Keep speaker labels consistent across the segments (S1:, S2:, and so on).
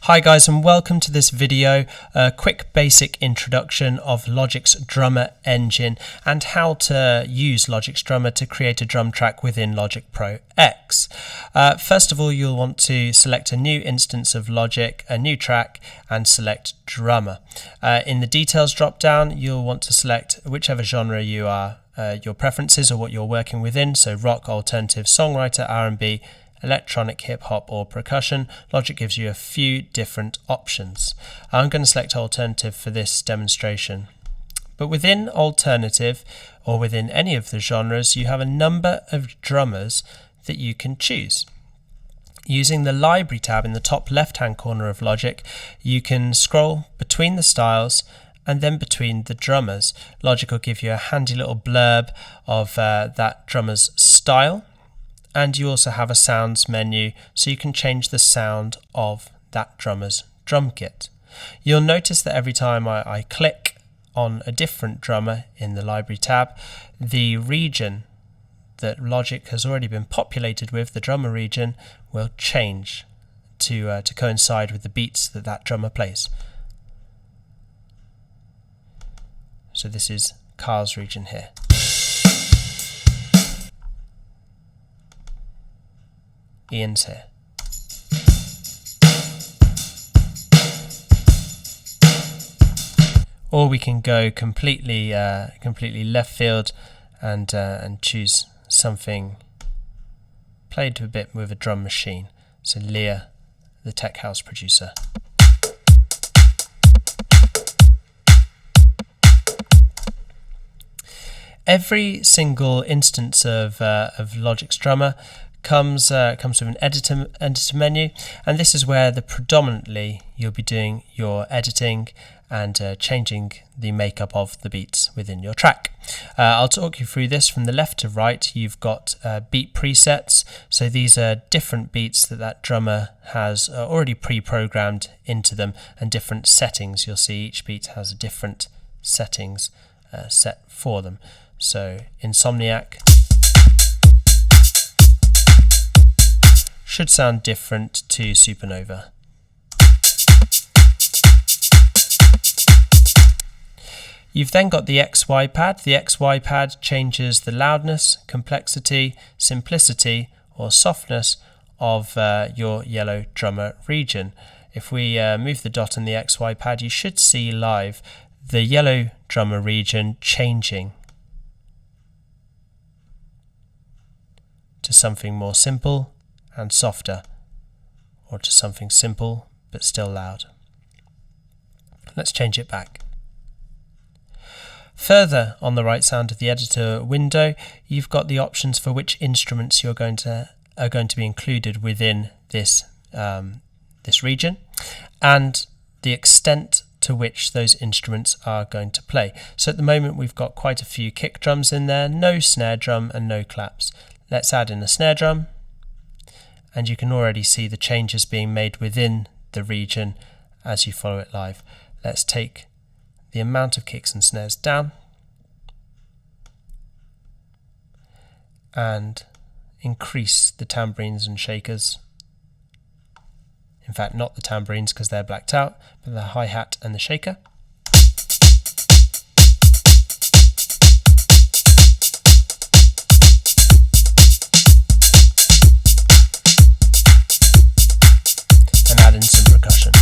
S1: Hi guys, and welcome to this video, a quick basic introduction of Logic's Drummer engine and how to use Logic's Drummer to create a drum track within Logic Pro X. First of all, you'll want to select a new instance of Logic, a new track, and select Drummer. In the details drop down, you'll want to select whichever genre you are, your preferences or what you're working within, so rock, alternative, songwriter, R&B, electronic, hip-hop or percussion. Logic gives you a few different options. I'm going to select alternative for this demonstration. But within alternative or within any of the genres, you have a number of drummers that you can choose. Using the library tab in the top left-hand corner of Logic, you can scroll between the styles and then between the drummers. Logic will give you a handy little blurb of that drummer's style. And you also have a sounds menu, so you can change the sound of that drummer's drum kit. You'll notice that every time I click on a different drummer in the library tab, the region that Logic has already been populated with, the drummer region, will change to coincide with the beats that that drummer plays. So this is Carl's region here. Ian's here. Or we can go completely left field and choose something played a bit with a drum machine. So Leah, the tech house producer. Every single instance of Logic's Drummer comes with an editor menu, and this is where predominantly you'll be doing your editing and changing the makeup of the beats within your track. I'll talk you through this from the left to right. You've got beat presets, so these are different beats that drummer has already pre-programmed into them, and different settings. You'll see each beat has different settings set for them. So Insomniac should sound different to Supernova. You've then got the XY pad. The XY pad changes the loudness, complexity, simplicity or softness of your yellow drummer region. If we move the dot on the XY pad, you should see live the yellow drummer region changing to something more simple and softer, or to something simple but still loud. Let's change it back. Further on the right side of the editor window, you've got the options for which instruments are going to be included within this region, and the extent to which those instruments are going to play. So at the moment we've got quite a few kick drums in there, no snare drum and no claps. Let's add in a snare drum, and you can already see the changes being made within the region as you follow it live. Let's take the amount of kicks and snares down and increase the tambourines and shakers. In fact, not the tambourines because they're blacked out, but the hi-hat and the shaker. In some percussion.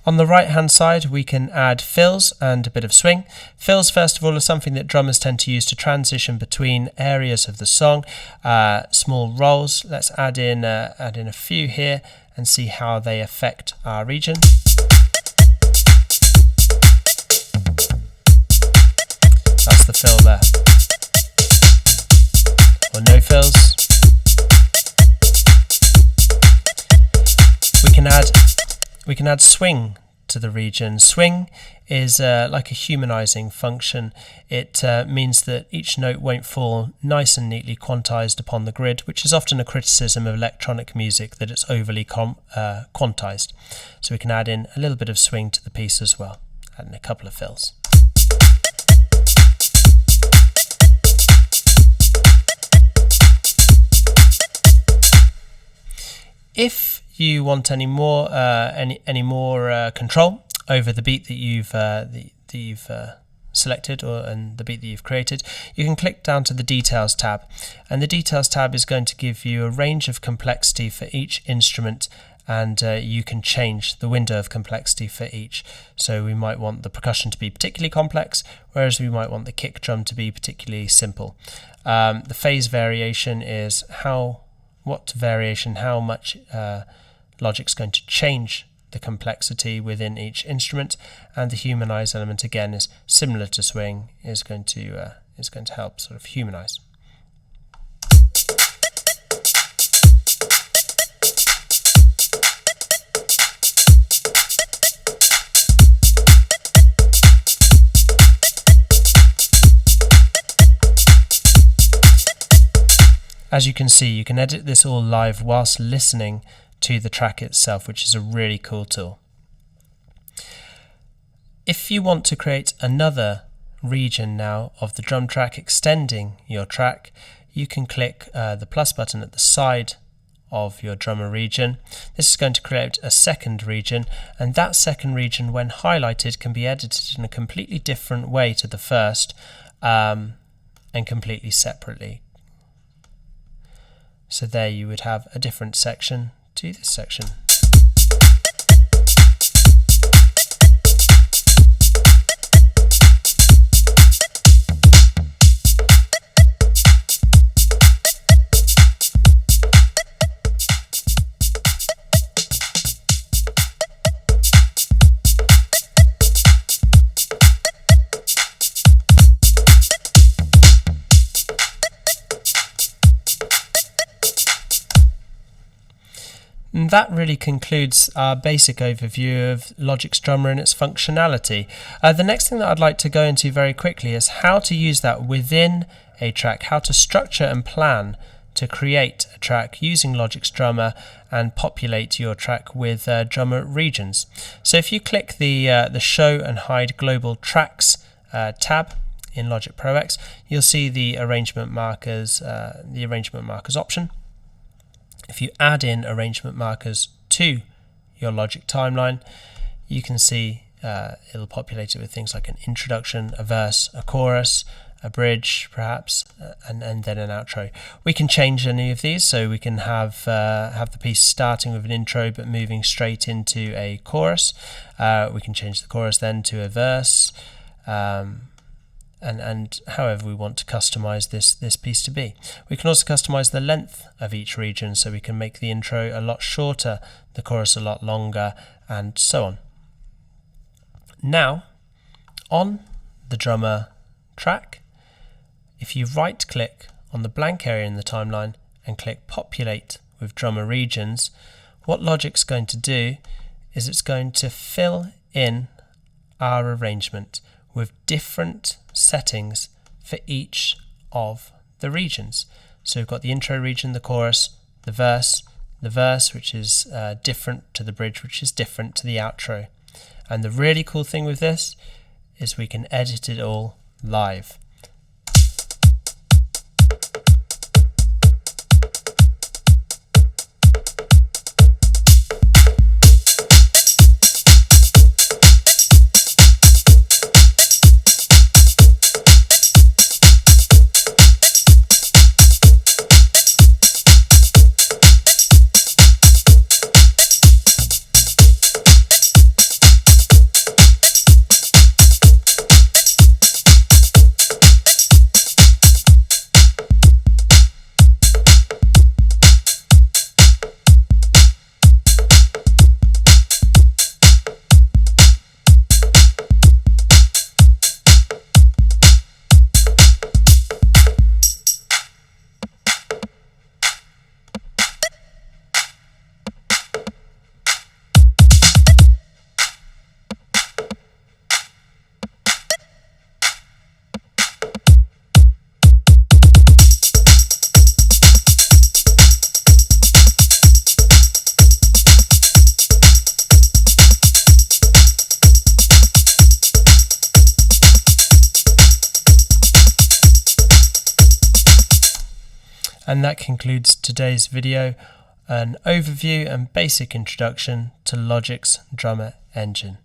S1: On the right hand side we can add fills and a bit of swing. Fills, first of all, are something that drummers tend to use to transition between areas of the song. Small rolls. Let's add in a few here and see how they affect our region. That's the fill there. Or no fills. We can add swing to the region. Swing is like a humanizing function. It means that each note won't fall nice and neatly quantized upon the grid, which is often a criticism of electronic music, that it's overly quantized. So we can add in a little bit of swing to the piece as well, add in a couple of fills. If you want any more control over the beat that you've selected and the beat that you've created, you can click down to the Details tab, and the Details tab is going to give you a range of complexity for each instrument, and you can change the window of complexity for each. So we might want the percussion to be particularly complex, whereas we might want the kick drum to be particularly simple. The phase variation is how much Logic's going to change the complexity within each instrument, and the humanize element again is similar to swing, is going to help sort of humanize. As you can see, you can edit this all live whilst listening to the track itself, which is a really cool tool. If you want to create another region now of the drum track, extending your track, you can click the plus button at the side of your drummer region. This is going to create a second region, and that second region, when highlighted, can be edited in a completely different way to the first, and completely separately. So there you would have a different section to this section. And that really concludes our basic overview of Logic's Drummer and its functionality. The next thing that I'd like to go into very quickly is how to use that within a track, how to structure and plan to create a track using Logic's Drummer and populate your track with drummer regions. So if you click the Show and Hide Global Tracks tab in Logic Pro X, you'll see the arrangement markers option. If you add in arrangement markers to your Logic timeline, you can see it'll populate it with things like an introduction, a verse, a chorus, a bridge perhaps, and then an outro. We can change any of these, so we can have the piece starting with an intro but moving straight into a chorus. We can change the chorus then to a verse, and however we want to customize this piece to be. We can also customize the length of each region, so we can make the intro a lot shorter, the chorus a lot longer, and so on. Now, on the drummer track, if you right click on the blank area in the timeline and click Populate with Drummer Regions, what Logic's going to do is it's going to fill in our arrangement with different settings for each of the regions. So we've got the intro region, the chorus, the verse which is different to the bridge, which is different to the outro. And the really cool thing with this is we can edit it all live. And that concludes today's video. an overview and basic introduction to Logic's Drummer engine.